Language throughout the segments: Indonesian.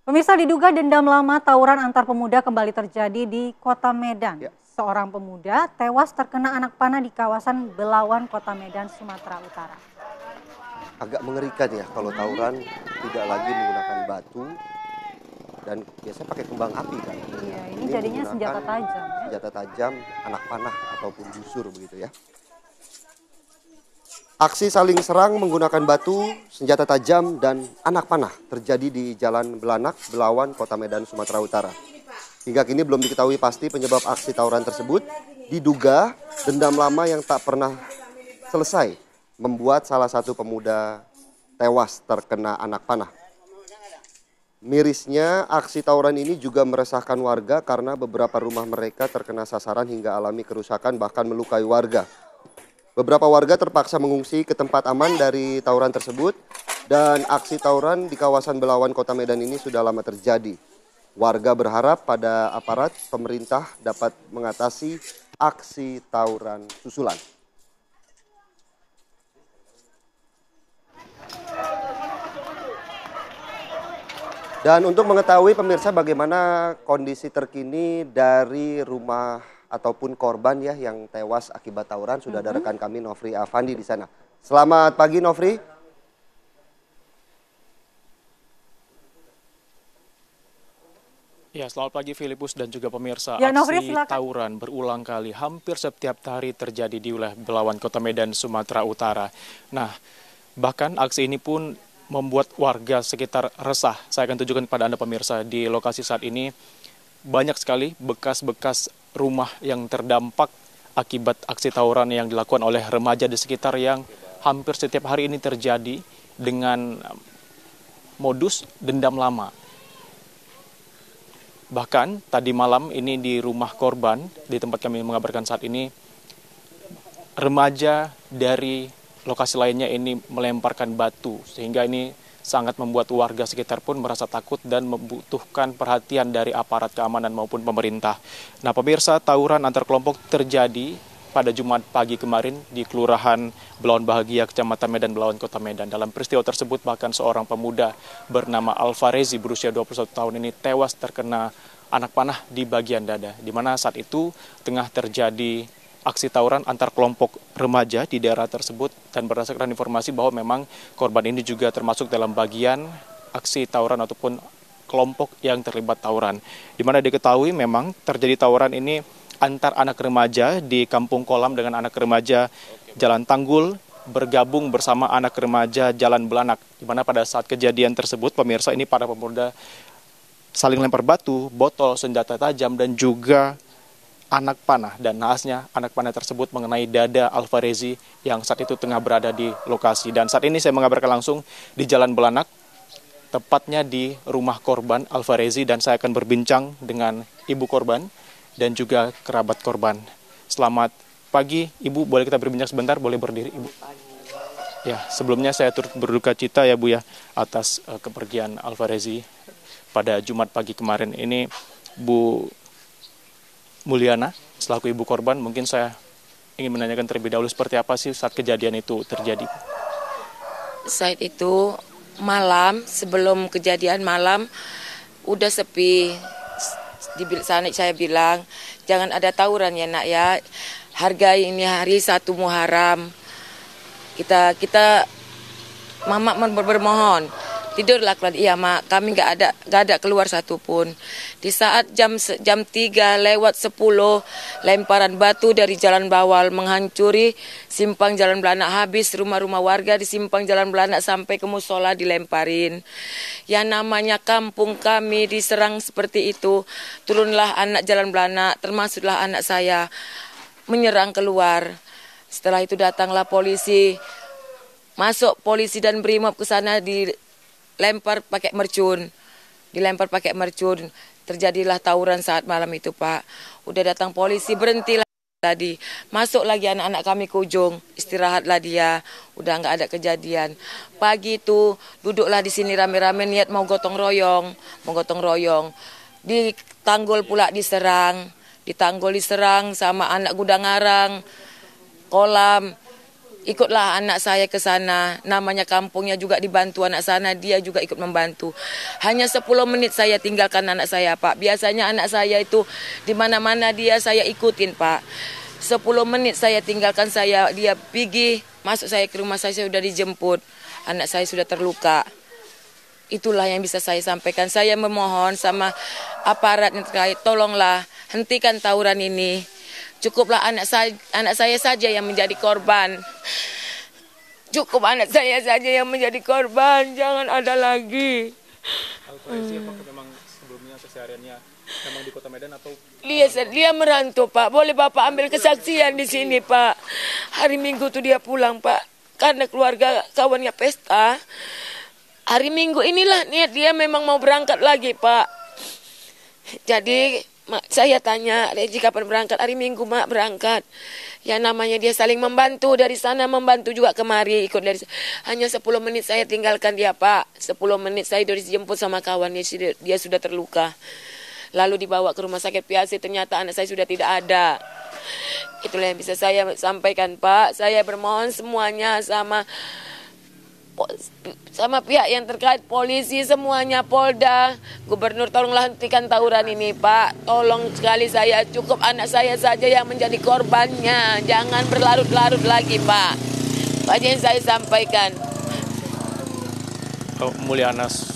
Pemirsa, diduga dendam lama tawuran antar pemuda kembali terjadi di Kota Medan. Ya, Seorang pemuda tewas terkena anak panah di kawasan Belawan, Kota Medan, Sumatera Utara. agak mengerikan ya kalau tawuran tidak lagi menggunakan batu dan biasanya pakai kembang api kan. Iya, ini Ini jadinya menggunakan senjata tajam ya. senjata tajam, anak panah ataupun busur begitu ya. Aksi saling serang menggunakan batu, senjata tajam, dan anak panah terjadi di Jalan Belanak, Belawan, Kota Medan, Sumatera Utara. Hingga kini belum diketahui pasti penyebab aksi tawuran tersebut. Diduga dendam lama yang tak pernah selesai membuat salah satu pemuda tewas terkena anak panah. Mirisnya, aksi tawuran ini juga meresahkan warga karena beberapa rumah mereka terkena sasaran hingga alami kerusakan bahkan melukai warga. Beberapa warga terpaksa mengungsi ke tempat aman dari tawuran tersebut dan aksi tawuran di kawasan Belawan Kota Medan ini sudah lama terjadi. Warga berharap pada aparat pemerintah dapat mengatasi aksi tawuran susulan. Dan untuk mengetahui pemirsa bagaimana kondisi terkini dari rumah ataupun korban ya yang tewas akibat tawuran, sudah ada rekan kami Nofri Afandi di sana. Selamat pagi Nofri. Ya, selamat pagi Filipus dan juga pemirsa. Ya, Nofri, Aksi silakan. tawuran berulang kali hampir setiap hari terjadi di wilayah Belawan, Kota Medan, Sumatera Utara. Nah, bahkan aksi ini pun membuat warga sekitar resah. Saya akan tunjukkan kepada Anda pemirsa di lokasi saat ini banyak sekali bekas-bekas rumah yang terdampak akibat aksi tawuran yang dilakukan oleh remaja di sekitar yang hampir setiap hari ini terjadi dengan modus dendam lama. Bahkan tadi malam ini di rumah korban, di tempat kami mengabarkan saat ini, remaja dari lokasi lainnya ini melemparkan batu, sehingga ini sangat membuat warga sekitar pun merasa takut dan membutuhkan perhatian dari aparat keamanan maupun pemerintah. Nah, pemirsa, tawuran antar kelompok terjadi pada Jumat pagi kemarin di Kelurahan Belawan Bahagia, Kecamatan Medan, Belawan, Kota Medan. Dalam peristiwa tersebut bahkan seorang pemuda bernama Alfarezi berusia 21 tahun ini tewas terkena anak panah di bagian dada, di mana saat itu tengah terjadi aksi tawuran antar kelompok remaja di daerah tersebut, dan berdasarkan informasi bahwa memang korban ini juga termasuk dalam bagian aksi tawuran ataupun kelompok yang terlibat tawuran. Di mana diketahui memang terjadi tawuran ini antar anak remaja di Kampung Kolam dengan anak remaja Jalan Tanggul bergabung bersama anak remaja Jalan Belanak. Di mana pada saat kejadian tersebut pemirsa ini para pemuda saling lempar batu, botol, senjata tajam, dan juga anak panah, dan naasnya anak panah tersebut mengenai dada Alfarezi yang saat itu tengah berada di lokasi. Dan saat ini saya mengabarkan langsung di Jalan Belanak, tepatnya di rumah korban Alfarezi, dan saya akan berbincang dengan ibu korban dan juga kerabat korban. Selamat pagi Ibu, boleh kita berbincang sebentar, boleh berdiri Ibu? Ya, sebelumnya saya turut berduka cita ya Bu ya atas kepergian Alfarezi pada Jumat pagi kemarin ini. Bu Mulyana, selaku ibu korban, mungkin saya ingin menanyakan terlebih dahulu seperti apa sih saat kejadian itu terjadi? Saat itu malam, sebelum kejadian malam, udah sepi. Di sana saya bilang, jangan ada tawuran ya nak ya. Hargai ini hari 1 Muharram. Kita mama bermohon. Tidurlah, iya mak, kami gak ada keluar satupun. Di saat jam 3 lewat 10, lemparan batu dari Jalan Bawal menghancuri simpang Jalan Belanak, habis rumah-rumah warga di simpang Jalan Belanak sampai ke musola dilemparin. Yang namanya kampung kami diserang seperti itu, turunlah anak Jalan Belanak, termasuklah anak saya, menyerang keluar. Setelah itu datanglah polisi, masuk polisi dan BRIMOB ke sana dilempar pakai mercun. Terjadilah tawuran saat malam itu, Pak. Udah datang polisi, berhentilah tadi. Masuk lagi anak-anak kami ke ujung, istirahatlah dia. Udah nggak ada kejadian. Pagi itu duduklah di sini rame-rame niat mau gotong royong. Di Tanggul pula diserang sama anak Gudang Arang, Kolam. Ikutlah anak saya ke sana, namanya kampungnya juga dibantu anak sana, dia juga ikut membantu. Hanya 10 menit saya tinggalkan anak saya, Pak. Biasanya anak saya itu di mana-mana saya ikutin, Pak. 10 menit saya tinggalkan dia pergi, masuk saya ke rumah saya sudah dijemput. Anak saya sudah terluka. Itulah yang bisa saya sampaikan. Saya memohon sama aparat yang terkait, tolonglah hentikan tawuran ini. Cukuplah anak saya saja yang menjadi korban. Cukup anak saya saja yang menjadi korban, jangan ada lagi. Alfarezi apakah memang sebelumnya kesehariannya memang di Kota Medan atau Dia merantau, Pak. Boleh Bapak ambil kesaksian di sini, Pak. Hari Minggu tuh dia pulang, Pak. Karena keluarga kawannya pesta. Hari Minggu inilah niat dia memang mau berangkat lagi, Pak. Jadi saya tanya, Regi kapan berangkat? Hari Minggu, Mak, berangkat. Ya namanya dia saling membantu, dari sana membantu juga kemari, ikut dari hanya 10 menit saya tinggalkan dia, Pak. 10 menit saya dijemput sama kawannya, dia sudah terluka. Lalu dibawa ke rumah sakit PAC, ternyata anak saya sudah tidak ada. Itulah yang bisa saya sampaikan, Pak. Saya bermohon semuanya sama pihak yang terkait, polisi semuanya, Polda, Gubernur, tolonglah hentikan tawuran ini, Pak. Tolong sekali saya, cukup anak saya saja yang menjadi korbannya. Jangan berlarut-larut lagi, Pak. Pak, yang saya sampaikan. Mulyanas.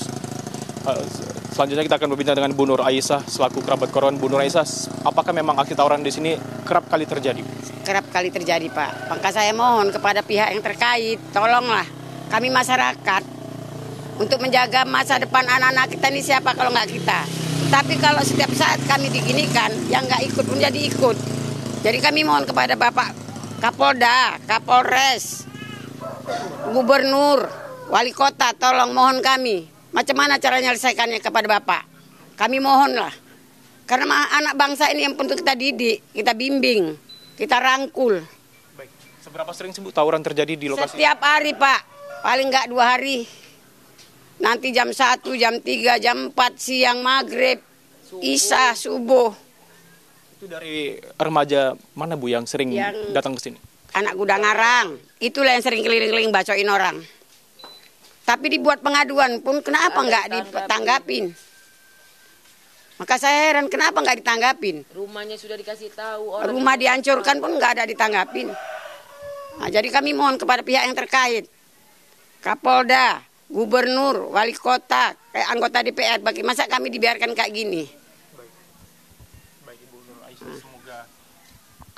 Selanjutnya kita akan berbincang dengan Bu Nur Aisyah selaku kerabat korban. Bu Nur Aisyah, apakah memang aksi tawuran di sini kerap kali terjadi? Kerap kali terjadi, Pak. Maka saya mohon kepada pihak yang terkait, tolonglah kami masyarakat untuk menjaga masa depan anak-anak kita ini, siapa kalau nggak kita. Tapi kalau setiap saat kami diginikan, yang nggak ikut pun jadi ikut. Jadi kami mohon kepada Bapak Kapolda, Kapolres, Gubernur, Wali Kota, tolong mohon kami. Macam mana cara menyelesaikannya kepada Bapak? Kami mohonlah. Karena anak bangsa ini yang perlu kita didik, kita bimbing, kita rangkul. Baik. Seberapa sering sih, Bu, tawuran terjadi di lokasi? Setiap hari, Pak. Paling nggak 2 hari. Nanti jam 1, jam 3, jam 4, siang, maghrib, isya, subuh. Itu dari remaja mana, Bu, yang sering datang ke sini? Anak Gudang Arang. Itulah yang sering keliling-keliling bacoin orang. Tapi dibuat pengaduan pun kenapa nggak ditanggapin? Maka saya heran kenapa nggak ditanggapin. Rumahnya sudah dikasih tahu. Rumah dihancurkan pun nggak ada ditanggapin. Nah, jadi kami mohon kepada pihak yang terkait. Kapolda, Gubernur, Wali Kota, kayak anggota DPR, masa kami dibiarkan kayak gini? Baik, Ibu Nur Aisyah, semoga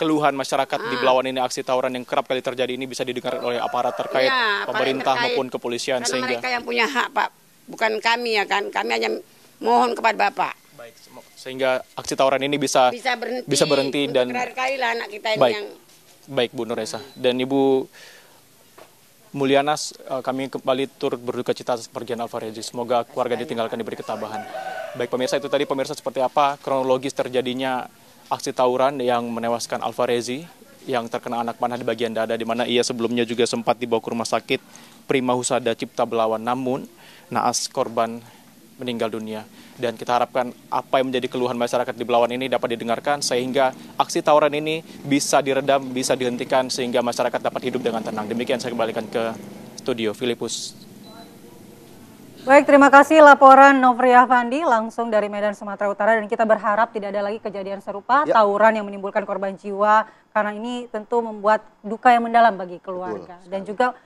keluhan masyarakat di Belawan ini, aksi tawuran yang kerap kali terjadi ini bisa didengar oleh aparat terkait, pemerintah maupun kepolisian. Karena sehingga mereka yang punya hak, Pak, bukan kami ya kan. Kami hanya mohon kepada Bapak. Baik, sehingga aksi tawuran ini bisa berhenti dan terakhir kali lah anak kita ini baik. yang Baik, Bu Nur Aisyah dan Ibu Mulyanas, kami kembali turut berduka cita atas kepergian Alfarezi. Semoga keluarga ditinggalkan diberi ketabahan. Baik pemirsa, itu tadi pemirsa seperti apa kronologis terjadinya aksi tawuran yang menewaskan Alfarezi yang terkena anak panah di bagian dada, di mana ia sebelumnya juga sempat dibawa ke rumah sakit Prima Husada Cipta Belawan, namun naas korban meninggal dunia. Dan kita harapkan apa yang menjadi keluhan masyarakat di Belawan ini dapat didengarkan sehingga aksi tawuran ini bisa diredam, bisa dihentikan sehingga masyarakat dapat hidup dengan tenang. Demikian saya kembalikan ke studio Filipus. Baik, terima kasih laporan Novriah Fandi langsung dari Medan, Sumatera Utara, dan kita berharap tidak ada lagi kejadian serupa, tawuran yang menimbulkan korban jiwa, karena ini tentu membuat duka yang mendalam bagi keluarga. Dan juga